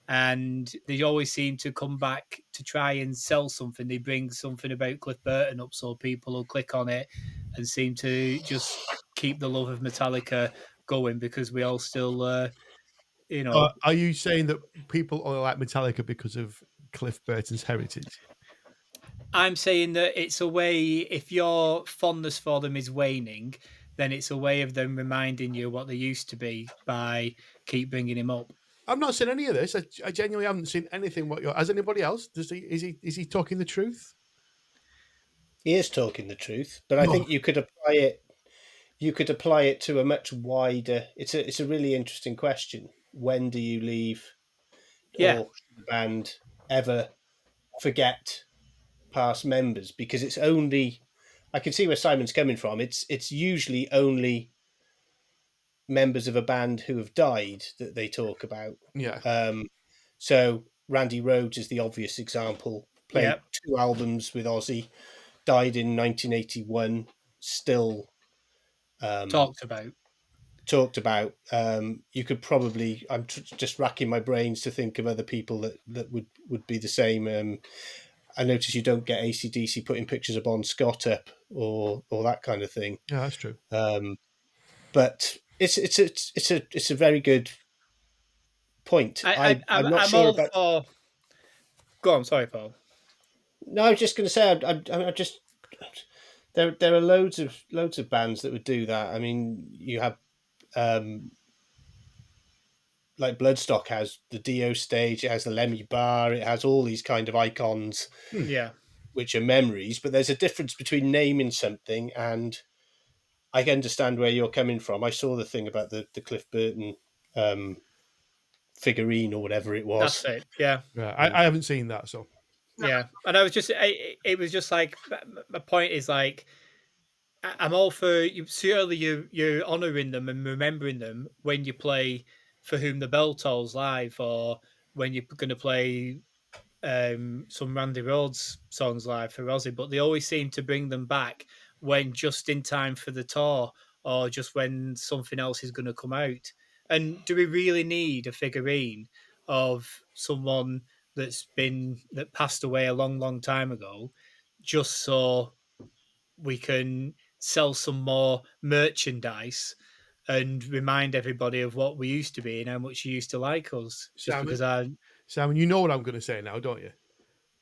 and they always seem to come back to try and sell something. They bring something about Cliff Burton up so people will click on it and seem to just keep the love of Metallica going because we all still, Are you saying that people only like Metallica because of Cliff Burton's heritage? I'm saying that it's a way, if your fondness for them is waning, then it's a way of them reminding you what they used to be by keep bringing him up. I've not seen any of this. I genuinely haven't seen anything. Has anybody else? Is he talking the truth? He is talking the truth, but I think you could apply it. You could apply it to a much wider. It's a really interesting question. When do you leave, Yeah. or should the band ever forget past members? Because it's only. I can see where Simon's coming from. It's usually only members of a band who have died that they talk about. Yeah. So Randy Rhoads is the obvious example. Played Yep. 2 albums with Ozzy, died in 1981. Still Talked about. talked about. You could probably. I'm just racking my brains to think of other people that would be the same. I notice you don't get AC/DC putting pictures of Bon Scott up or that kind of thing. Yeah, that's true. But it's a very good point. I'm not I'm sure all about. for. Go on, sorry, Paul. No, I was just going to say. I just there are loads of bands that would do that. I mean, you have like Bloodstock has the Dio stage, it has the Lemmy Bar, it has all these kind of icons, Yeah. which are memories. But there's a difference between naming something and. I understand where you're coming from. I saw the thing about the Cliff Burton figurine or whatever it was. That's it. Yeah. Yeah, I haven't seen that. So Yeah. And I was just, it was just like, my point is like, I'm all for you. Surely you're honouring them and remembering them when you play For Whom the Bell Tolls live, or when you're going to play some Randy Rhoads songs live for Ozzy. But they always seem to bring them back when just in time for the tour, or just when something else is going to come out. And do we really need a figurine of someone that passed away a long time ago, just so we can sell some more merchandise and remind everybody of what we used to be and how much you used to like us? Just Simon, because Simon, you know what I'm going to say now, don't you?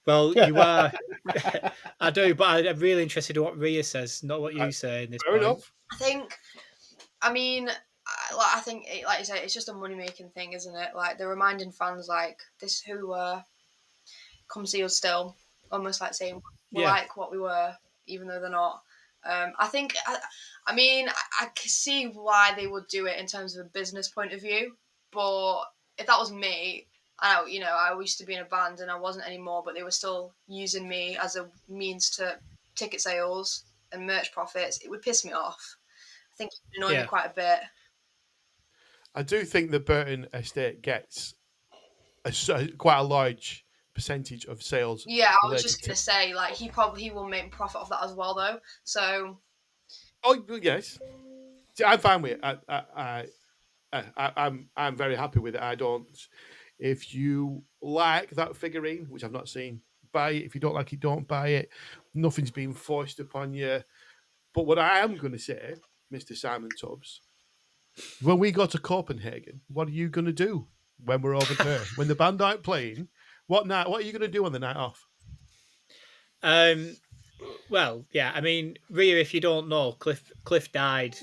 well, you are. I do, but I'm really interested in what Rhea says, not what you say in this Fair point. enough. I mean, I think, like you say, it's just a money making thing, isn't it? Like they're reminding fans, like this is who come see us still, almost like saying we're like what we were, even though they're not. I think, I mean, I can see why they would do it in terms of a business point of view, but if that was me, I used to be in a band and I wasn't anymore, but they were still using me as a means to ticket sales and merch profits, it would piss me off. I think it would annoy me quite a bit. I do think the Burton estate gets quite a large percentage of sales. Yeah, I was just going to say, like, he will make profit off that as well, though. So. Oh yes, see, I'm fine with it. I'm very happy with it. I don't. If you like that figurine, which I've not seen, buy it. If you don't like it, don't buy it. Nothing's being forced upon you. But what I am going to say, Mr. Simon Tubbs, when we go to Copenhagen, what are you going to do when we're over there? When the band aren't playing, what are you going to do on the night off? Well, yeah. I mean, Rhea, if you don't know, Cliff died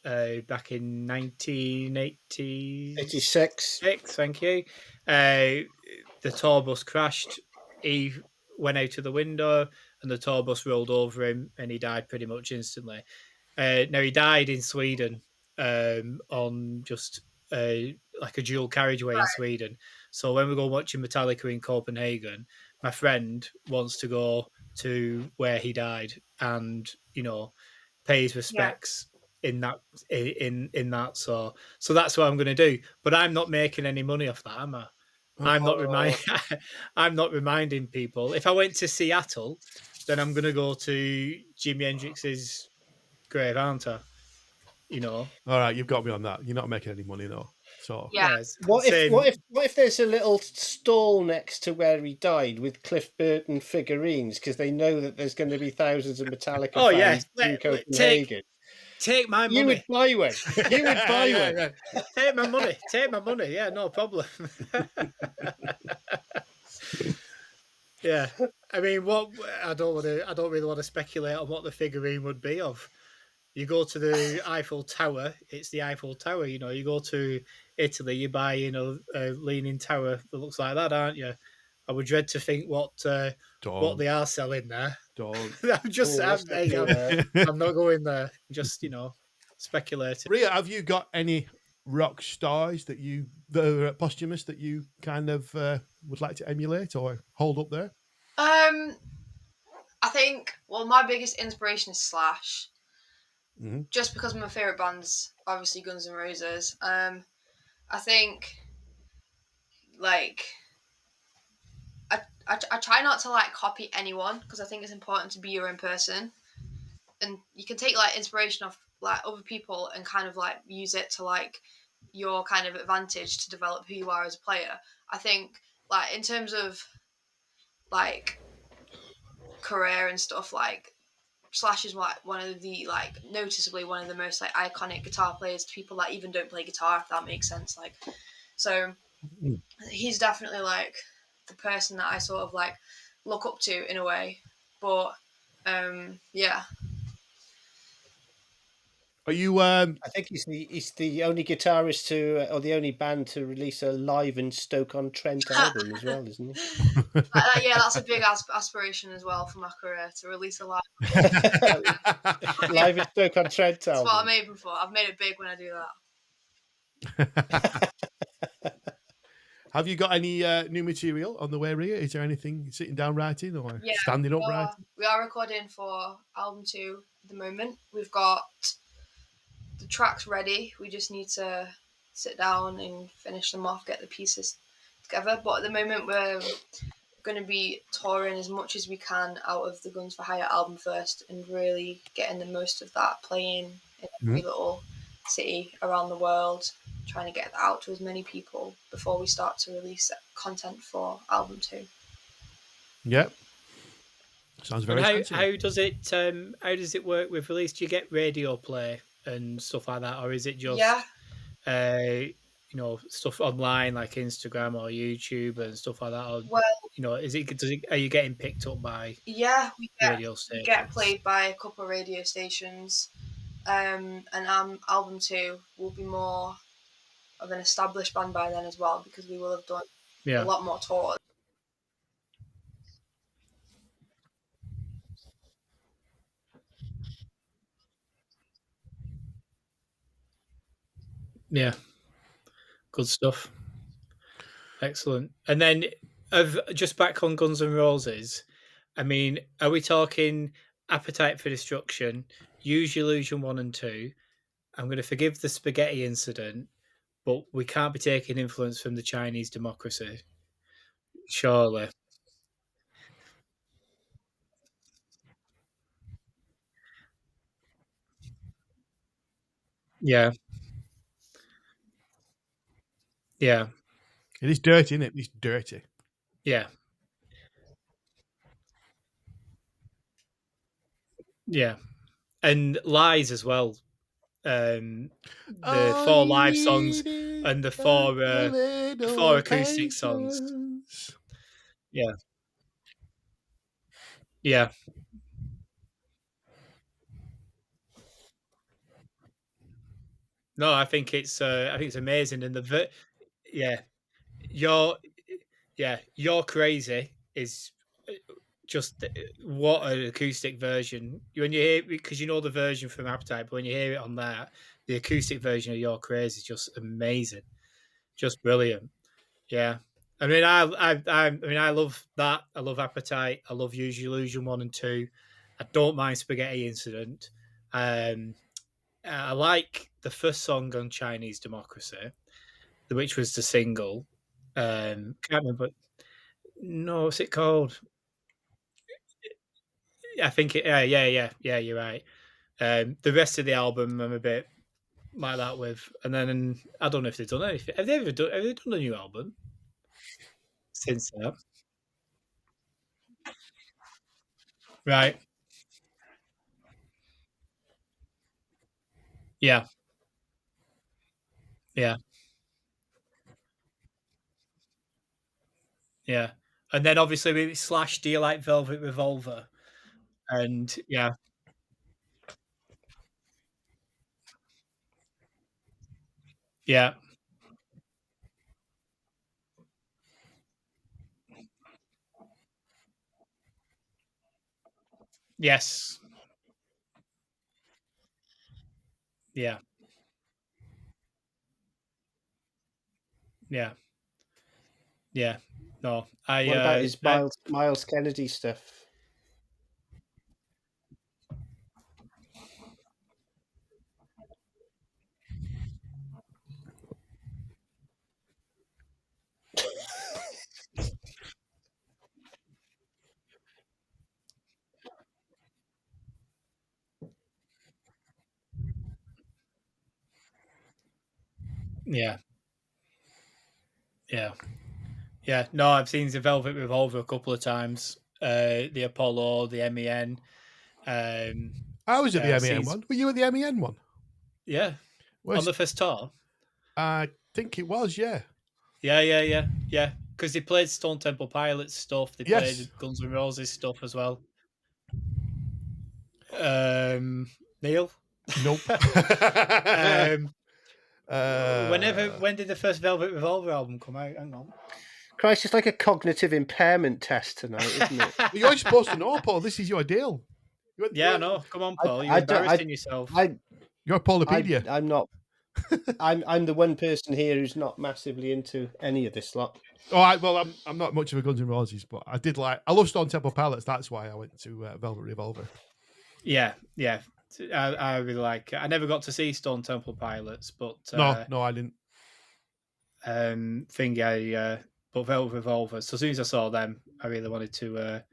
back in 1986. 86. Thank you. The tour bus crashed. He went out of the window, and the tour bus rolled over him, and he died pretty much instantly. Now he died in Sweden on just like a dual carriageway in Sweden. So when we go watching Metallica in Copenhagen, my friend wants to go to where he died and pay his respects in that. So that's what I'm going to do. But I'm not making any money off that, am I? I'm not I'm not reminding people. If I went to Seattle, then I'm going to go to Jimi Hendrix's grave, aren't I? All right, you've got me on that. You're not making any money though. So Yeah. Yes. What if there's a little stall next to where he died with Cliff Burton figurines because they know that there's going to be thousands of Metallica fans in Copenhagen? Take my money. You would buy one. You would buy one. Yeah. Take my money. Take my money. Yeah, no problem. Yeah. I mean, I don't really want to speculate on what the figurine would be of. You go to the Eiffel Tower, it's the Eiffel Tower. You go to Italy, you buy a leaning tower that looks like that, aren't you? I would dread to think what they are selling there. I'm not going there. Just speculating. Rhea, have you got any rock stars that are posthumous that you kind of would like to emulate or hold up there? I think my biggest inspiration is Slash. Mm-hmm. Just because my favorite band's obviously Guns N' Roses. I think I try not to copy anyone because I think it's important to be your own person, and you can take inspiration off other people and kind of use it to your kind of advantage to develop who you are as a player. I think in terms of career and stuff, Slash is one of the noticeably one of the most iconic guitar players to people that even don't play guitar, if that makes sense. So he's definitely the person that I sort of look up to in a way. But yeah. Are you? I think he's the only guitarist or the only band to release a live in Stoke-on-Trent album as well, isn't he? Yeah, that's a big aspiration as well for my career, to release a live. Live in Stoke-on-Trent That's album. what I'm aiming for. I've made it big when I do that. Have you got any new material on the way, Rhea? Is there anything sitting down writing or standing up writing? We are recording for album 2 at the moment. We've got the tracks ready. We just need to sit down and finish them off, get the pieces together. But at the moment, we're going to be touring as much as we can out of the Guns for Hire album first, and really getting the most of that, playing in every little city around the world, trying to get that out to as many people before we start to release content for album 2. Yep. Sounds very how does it work with release? Do you get radio play and stuff like that, or is it just stuff online like Instagram or YouTube and stuff like that? Or, are you getting picked up by radio stations? Get played by a couple of radio stations, and album 2 will be more of an established band by then as well, because we will have done a lot more tours. Yeah, good stuff. Excellent. And then, just back on Guns N' Roses, I mean, are we talking Appetite for Destruction, Use Your Illusion 1 and 2? I'm going to forgive the spaghetti incident, but we can't be taking influence from the Chinese democracy, surely. Yeah. Yeah. It is dirty, isn't it? It's dirty. Yeah. Yeah. And Lies as well. The 4 live songs and the 4 acoustic songs. Yeah. Yeah. No, I think it's amazing, and yeah, you're you're crazy is just what an acoustic version. When you hear, because you know the version from Appetite, but when you hear it on that, the acoustic version of You're Crazy is just amazing, just brilliant. Yeah. I love that. I love Appetite. I love Use Your Illusion 1 and 2. I don't mind Spaghetti Incident. Um, I like the first song on Chinese Democracy, which was the single. Can't remember. No, what's it called? I think it. Yeah. You're right. The rest of the album, I'm a bit like that with, and then I don't know if they've done anything. Have they done a new album since that? Right. Yeah. Yeah. Yeah. And then obviously with Slash, Do You Like Velvet Revolver? And yeah. Yeah. Yes. Yeah. Yeah. Yeah. No. What about his Miles Kennedy stuff? Yeah. Yeah. Yeah. No, I've seen the Velvet Revolver a couple of times. The Apollo, the MEN. I was at the I've MEN seen, one. Were you at the MEN one? yeah. Was, On the first tour. I think it was, yeah. Yeah. Because they played Stone Temple Pilots stuff. They Yes. played Guns N' Roses stuff as well. Neil? Nope. When did the first Velvet Revolver album come out? Hang on. Christ, it's like a cognitive impairment test tonight, isn't it? You're supposed to know, Paul. This is your deal. Yeah, no. Come on, Paul. You're embarrassing yourself. You're Paulopedia. I'm not. I'm the one person here who's not massively into any of this lot. All right, well, I'm not much of a Guns N' Roses, but I love Stone Temple Pilots. That's why I went to Velvet Revolver. Yeah. I really like it. I never got to see Stone Temple Pilots, but No, I didn't. But Velvet Revolver. So as soon as I saw them, I really wanted to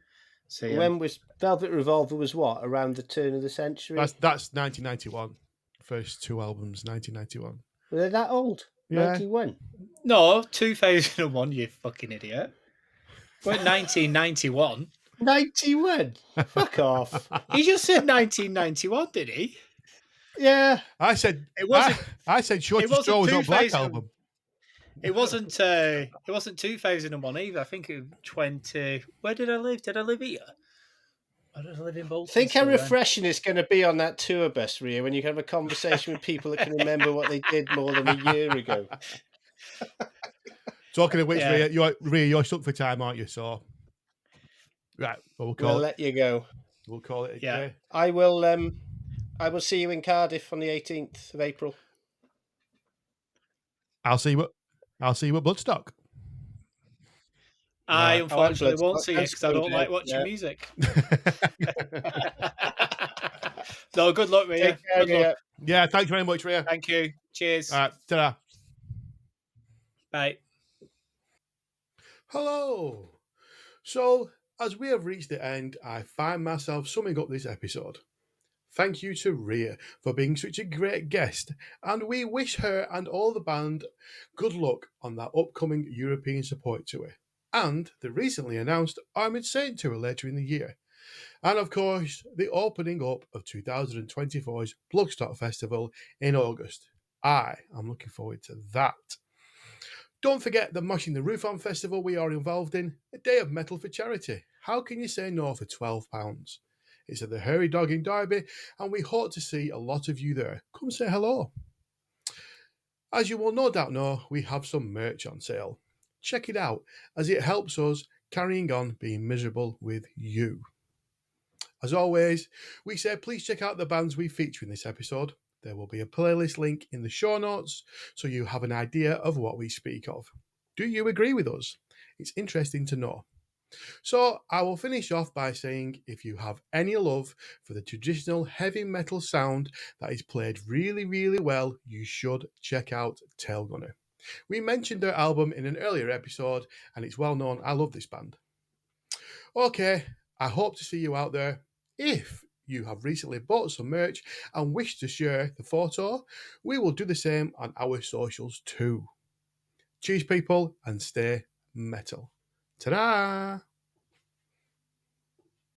see them. When was Velvet Revolver? Was what, around the turn of the century? That's 1991. First two albums, 1991. Were they that old? Yeah. 91. No, 2001. You fucking idiot. We're 1991. 91. Fuck off. He just said 1991, did he? Yeah. I said It wasn't. I said Shorty it wasn't Straw was on Black 2000. album. It wasn't. It wasn't 2001 either. I think it was 20. Where did I live? Did I live here? I did live in Bolton. Think how refreshing it's going to be on that tour bus, Rhea, when you can have a conversation with people that can remember what they did more than a year ago. Talking of which, yeah. Rhea, you're stuck for time, aren't you? So, right, we'll let you go. We'll call it. Yeah, I will see you in Cardiff on the 18th of April. I'll see you at Bloodstock. I unfortunately won't see it because I don't like watching music. So good luck, Rhea. Good luck. Yeah, thanks very much, Rhea. Thank you. Cheers. All right, ta-da. Bye. Hello. So, as we have reached the end, I find myself summing up this episode. Thank you to Rhea for being such a great guest, and we wish her and all the band good luck on that upcoming European support tour and the recently announced Armoured Saint tour later in the year. And of course, the opening up of 2024's Bloodstock Festival in August. I am looking forward to that. Don't forget the Moshing the Roof On Festival we are involved in, a day of metal for charity. How can you say no for £12? It's at the Hairy Dog in Derby, and we hope to see a lot of you there. Come say hello. As you will no doubt know, we have some merch on sale. Check it out, as it helps us carrying on being miserable with you. As always, we say please check out the bands we feature in this episode. There will be a playlist link in the show notes so you have an idea of what we speak of. Do you agree with us? It's interesting to know. So I will finish off by saying if you have any love for the traditional heavy metal sound that is played really, really well, you should check out Tailgunner. We mentioned their album in an earlier episode, and it's well known I love this band. Okay, I hope to see you out there. If you have recently bought some merch and wish to share the photo, we will do the same on our socials too. Cheers, people, and stay metal. Ta-da!